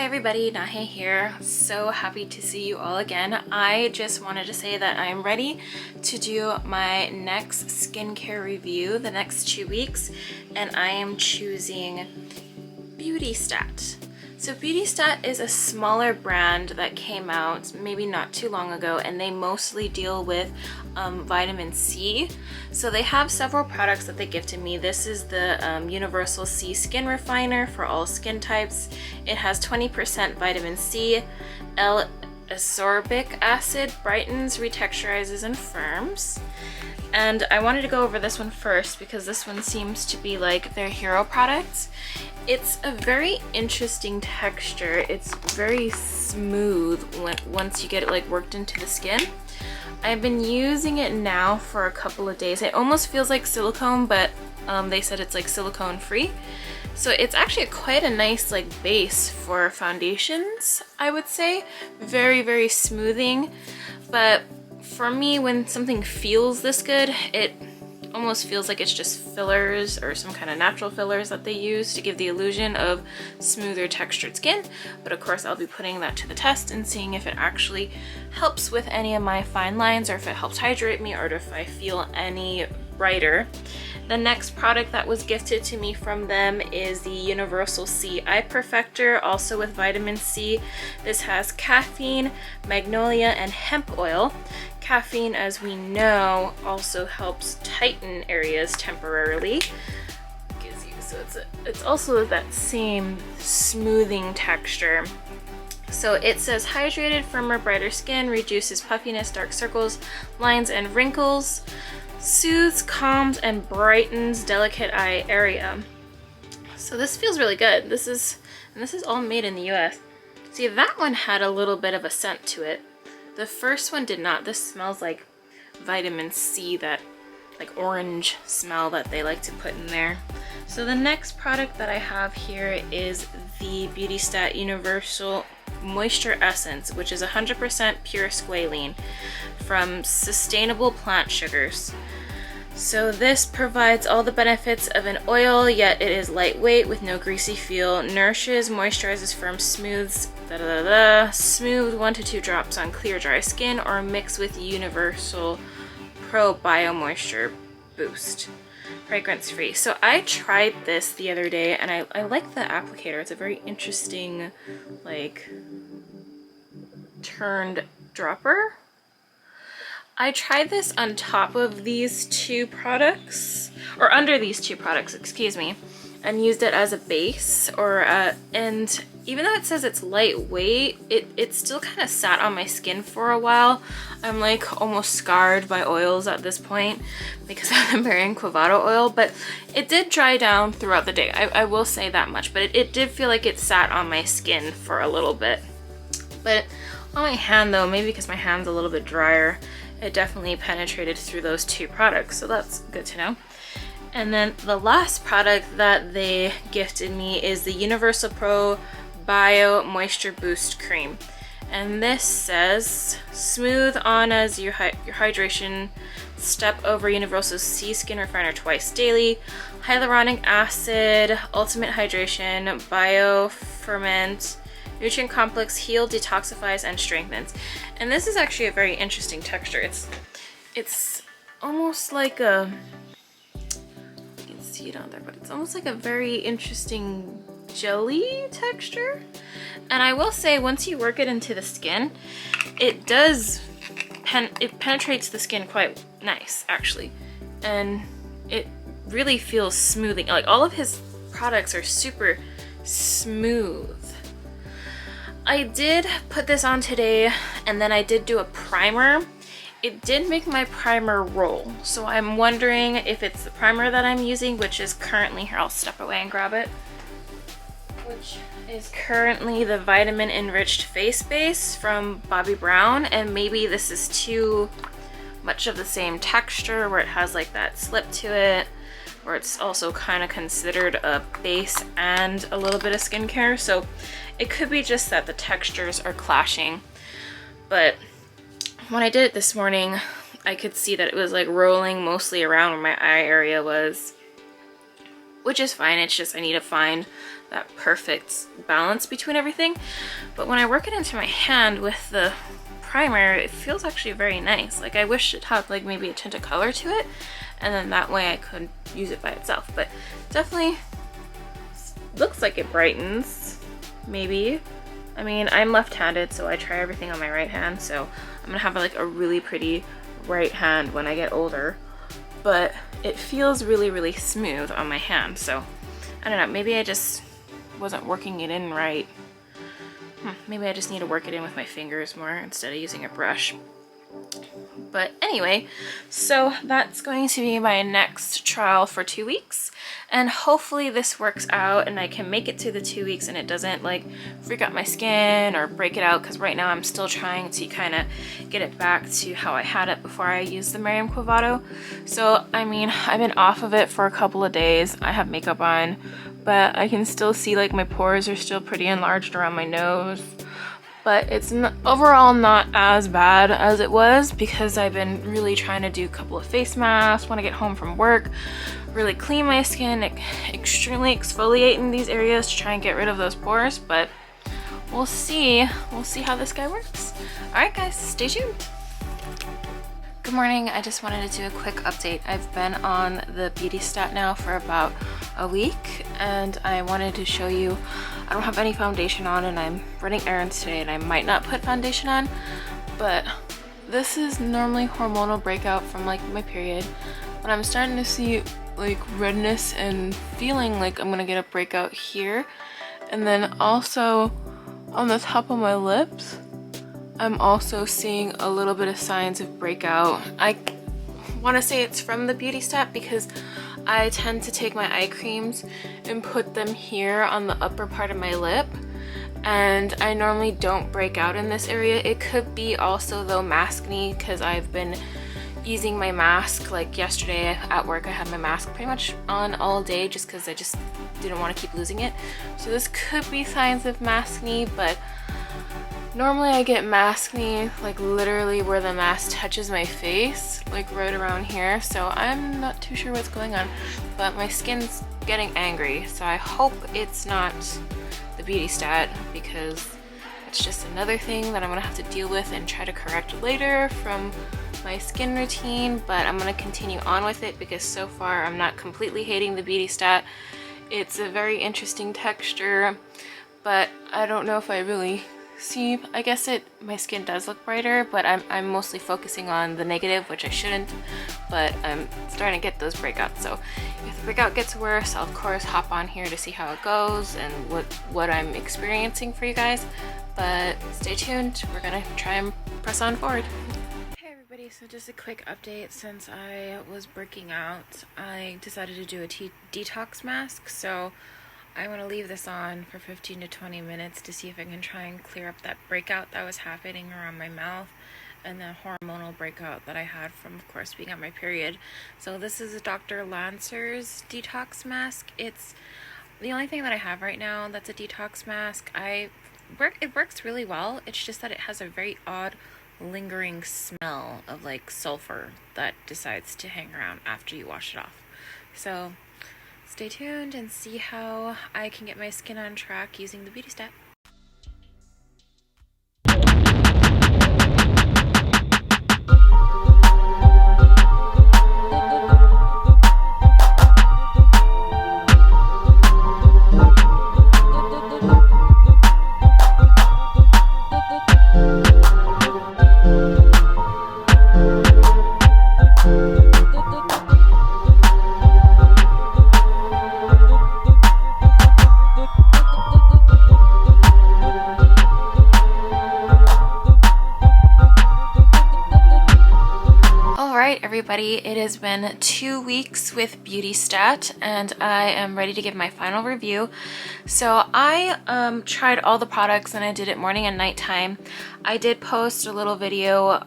everybody, Nahe here. So happy to see you all again. I just wanted to say that I am ready to do my next skincare review the next 2 weeks, and I am choosing BeautyStat. So BeautyStat is a smaller brand that came out maybe not too long ago, and they mostly deal with vitamin C. So they have several products that they gifted me. This is the Universal C Skin Refiner for all skin types. It has 20% vitamin C, L-ascorbic acid, brightens, retexturizes, and firms. And I wanted to go over this one first because this one seems to be like their hero product. It's a very interesting texture. It's very smooth once you get it like worked into the skin. I've been using it now for a couple of days. It almost feels like silicone, but they said it's like silicone free. So it's actually quite a nice like base for foundations, I would say. Very, very smoothing. But for me, when something feels this good, it almost feels like it's just fillers or some kind of natural fillers that they use to give the illusion of smoother textured skin. But of course, I'll be putting that to the test and seeing if it actually helps with any of my fine lines, or if it helps hydrate me, or if I feel any brighter. The next product that was gifted to me from them is the Universal C Eye Perfector, also with vitamin C. This has caffeine, magnolia, and hemp oil. Caffeine, as we know, also helps tighten areas temporarily. So it's also that same smoothing texture. So it says hydrated, firmer, brighter skin, reduces puffiness, dark circles, lines, and wrinkles, soothes, calms, and brightens delicate eye area. So this feels really good. This is all made in the US. See, that one had a little bit of a scent to it. The first one did not. This smells like vitamin C, that like orange smell that they like to put in there. So the next product that I have here is the BeautyStat Universal Moisture Essence, which is 100% pure squalene from sustainable plant sugars. So this provides all the benefits of an oil, yet it is lightweight with no greasy feel, nourishes, moisturizes, firms, smooths, smooth 1 to 2 drops on clear dry skin, or mix with Universal Pro Bio Moisture Boost. Fragrance free. So I tried this the other day, and I like the applicator. It's a very interesting like turned dropper. I tried this on top of these two products, or under these two products, excuse me, and used it as a base, and even though it says it's lightweight, it still kind of sat on my skin for a while. I'm like almost scarred by oils at this point because of the Miriam Quevedo oil, but it did dry down throughout the day. I will say that much, but it did feel like it sat on my skin for a little bit. But on my hand though, maybe because my hand's a little bit drier, it definitely penetrated through those two products, so that's good to know. And then the last product that they gifted me is the Universal Pro Bio Moisture Boost Cream. And this says, smooth on as your hydration, step over Universal C Skin Refiner twice daily, hyaluronic acid, ultimate hydration, bio ferment, nutrient complex, heal, detoxifies, and strengthens. And this is actually a very interesting texture. It's almost like a, you can see it on there, but it's almost like a very interesting jelly texture. And I will say, once you work it into the skin, it does it penetrates the skin quite nice actually, and it really feels smoothing. Like all of his products are super smooth. I did put this on today, and then I did do a primer. It did make my primer roll, so I'm wondering if it's the primer that I'm using, which is currently, here I'll step away and grab it, which is currently the Vitamin Enriched Face Base from Bobbi Brown, and maybe this is too much of the same texture where it has like that slip to it, where it's also kind of considered a base and a little bit of skincare. So it could be just that the textures are clashing. But when I did it this morning, I could see that it was like rolling mostly around where my eye area was, which is fine. It's just I need to find that perfect balance between everything. But when I work it into my hand with the primer, it feels actually very nice. Like I wish it had like maybe a tint of color to it, and then that way I could use it by itself. But definitely looks like it brightens, maybe. I mean, I'm left-handed, so I try everything on my right hand, so I'm gonna have like a really pretty right hand when I get older. But it feels really, really smooth on my hand, so I don't know, maybe I just wasn't working it in right. Maybe I just need to work it in with my fingers more instead of using a brush. But anyway, so that's going to be my next trial for 2 weeks, and hopefully this works out and I can make it to the 2 weeks and it doesn't like freak out my skin or break it out, because right now I'm still trying to kind of get it back to how I had it before I used the Miriam Quevedo. So I mean, I've been off of it for a couple of days. I have makeup on, but I can still see like my pores are still pretty enlarged around my nose. But it's overall not as bad as it was, because I've been really trying to do a couple of face masks when I get home from work, really clean my skin, extremely exfoliate in these areas to try and get rid of those pores. But we'll see how this guy works. All right guys, stay tuned. Good morning. I just wanted to do a quick update. I've been on the BeautyStat now for about a week, and I wanted to show you I don't have any foundation on, and I'm running errands today and I might not put foundation on, but this is normally hormonal breakout from like my period, but I'm starting to see like redness and feeling like I'm gonna get a breakout here, and then also on the top of my lips I'm also seeing a little bit of signs of breakout. I want to say it's from the BeautyStat because I tend to take my eye creams and put them here on the upper part of my lip, and I normally don't break out in this area. It could be also though maskne, because I've been using my mask. Like yesterday at work I had my mask pretty much on all day just because I just didn't want to keep losing it. So this could be signs of maskne, but normally I get maskne like literally where the mask touches my face, like right around here, so I'm not too sure what's going on, but my skin's getting angry, so I hope it's not the BeautyStat, because it's just another thing that I'm gonna have to deal with and try to correct later from my skin routine. But I'm gonna continue on with it because so far I'm not completely hating the BeautyStat. It's a very interesting texture, but I don't know if I really see, I guess my skin does look brighter, but I'm mostly focusing on the negative, which I shouldn't, but I'm starting to get those breakouts. So if the breakout gets worse, I'll of course hop on here to see how it goes and what I'm experiencing for you guys. But stay tuned, we're gonna try and press on forward. Hey everybody, so just a quick update. Since I was breaking out, I decided to do a detox mask, so I want to leave this on for 15 to 20 minutes to see if I can try and clear up that breakout that was happening around my mouth and the hormonal breakout that I had from, of course, being on my period. So this is a Dr. Lancer's detox mask. It's the only thing that I have right now that's a detox mask. It works really well. It's just that it has a very odd lingering smell of like sulfur that decides to hang around after you wash it off. So stay tuned and see how I can get my skin on track using the BeautyStat. Everybody, it has been 2 weeks with BeautyStat and I am ready to give my final review. So I tried all the products and I did it morning and nighttime. I did post a little video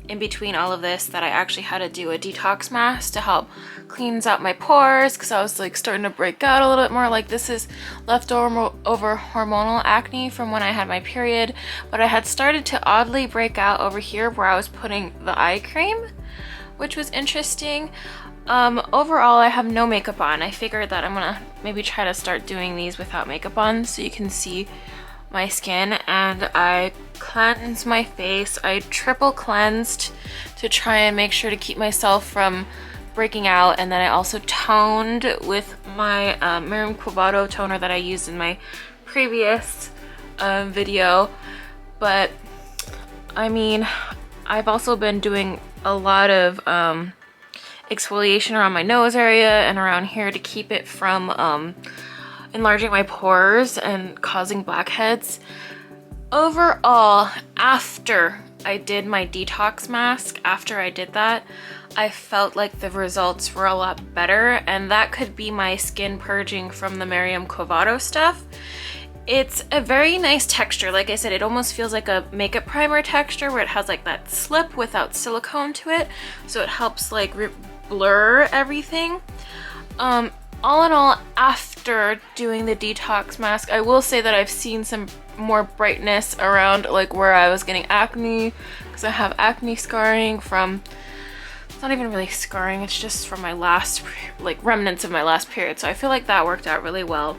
in between all of this that I actually had to do a detox mask to help cleans out my pores because I was like starting to break out a little bit more. Like this is leftover hormonal acne from when I had my period, but I had started to oddly break out over here where I was putting the eye cream, which was interesting. Overall, I have no makeup on. I figured that I'm gonna maybe try to start doing these without makeup on so you can see my skin. And I cleansed my face. I triple cleansed to try and make sure to keep myself from breaking out, and then I also toned with my Miriam Quevedo toner that I used in my previous video. But I mean, I've also been doing a lot of exfoliation around my nose area and around here to keep it from enlarging my pores and causing blackheads. Overall, after I did my detox mask, after I did that, I felt like the results were a lot better, and that could be my skin purging from the Miriam Quevedo stuff. It's a very nice texture. Like I said, it almost feels like a makeup primer texture where it has like that slip without silicone to it, so it helps like blur everything. All in all, after doing the detox mask, I will say that I've seen some more brightness around like where I was getting acne, because I have acne scarring from, it's not even really scarring, it's just from my last, like remnants of my last period. So I feel like that worked out really well.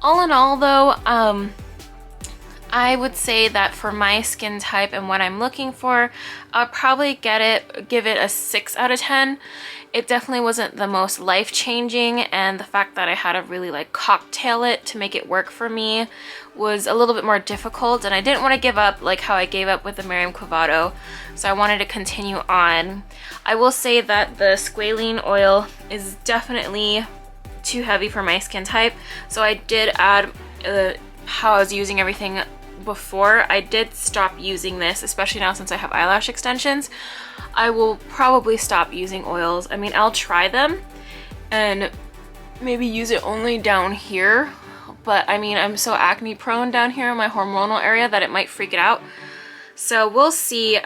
All in all though, I would say that for my skin type and what I'm looking for, I'll probably give it a 6 out of 10. It definitely wasn't the most life-changing, and the fact that I had to really like cocktail it to make it work for me was a little bit more difficult, and I didn't want to give up like how I gave up with the Miriam Quevedo, so I wanted to continue on. I will say that the squalene oil is definitely too heavy for my skin type, so I did add how I was using everything before. I did stop using this, especially now since I have eyelash extensions. I will probably stop using oils. I mean, I'll try them and maybe use it only down here, but I mean, I'm so acne prone down here in my hormonal area that it might freak it out. So we'll see.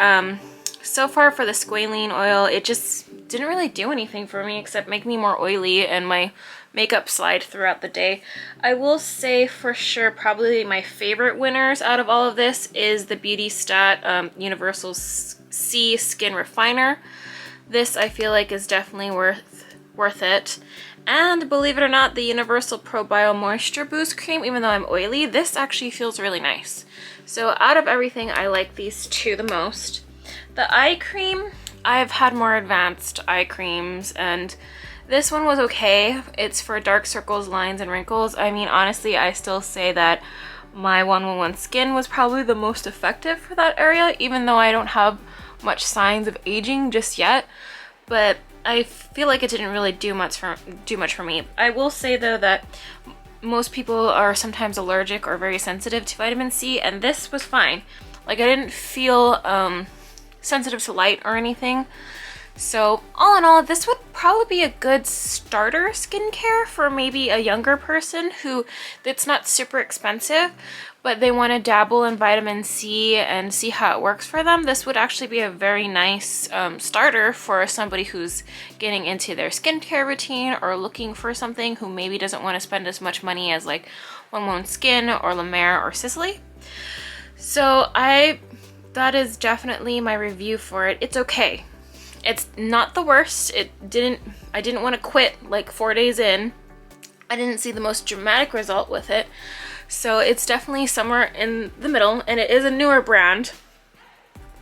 So far for the squalene oil, it just didn't really do anything for me except make me more oily and my makeup slide throughout the day. I will say for sure probably my favorite winners out of all of this is the BeautyStat Universal C Skin Refiner. This I feel like is definitely worth it. And believe it or not, the Universal Pro Bio Moisture Boost Cream, even though I'm oily, this actually feels really nice. So out of everything, I like these two the most. The eye cream, I've had more advanced eye creams, and this one was okay. It's for dark circles, lines, and wrinkles. I mean, honestly, I still say that my 111 Skin was probably the most effective for that area, even though I don't have much signs of aging just yet. But I feel like it didn't really do much for me. I will say though that most people are sometimes allergic or very sensitive to vitamin C, and this was fine. Like, I didn't feel sensitive to light or anything. So all in all, this would probably be a good starter skincare for maybe a younger person who, it's not super expensive, but they want to dabble in vitamin C and see how it works for them. This would actually be a very nice starter for somebody who's getting into their skincare routine or looking for something, who maybe doesn't want to spend as much money as like 111 Skin or La Mer or Sisley. So that is definitely my review for it. It's okay. It's not the worst. I didn't want to quit like 4 days in. I didn't see the most dramatic result with it. So it's definitely somewhere in the middle, and it is a newer brand.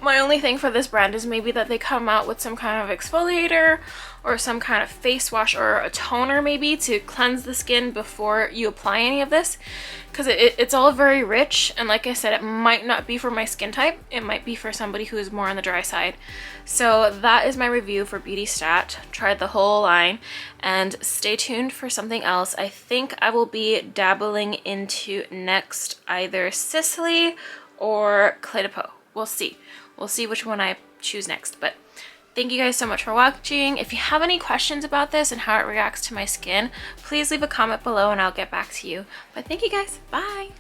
My only thing for this brand is maybe that they come out with some kind of exfoliator or some kind of face wash or a toner maybe to cleanse the skin before you apply any of this, because it's all very rich, and like I said, it might not be for my skin type. It might be for somebody who is more on the dry side. So that is my review for BeautyStat. Tried the whole line, and stay tuned for something else. I think I will be dabbling into next either Sisley or Clé de Peau. We'll see. We'll see which one I choose next. But thank you guys so much for watching. If you have any questions about this and how it reacts to my skin, please leave a comment below and I'll get back to you. But thank you guys. Bye.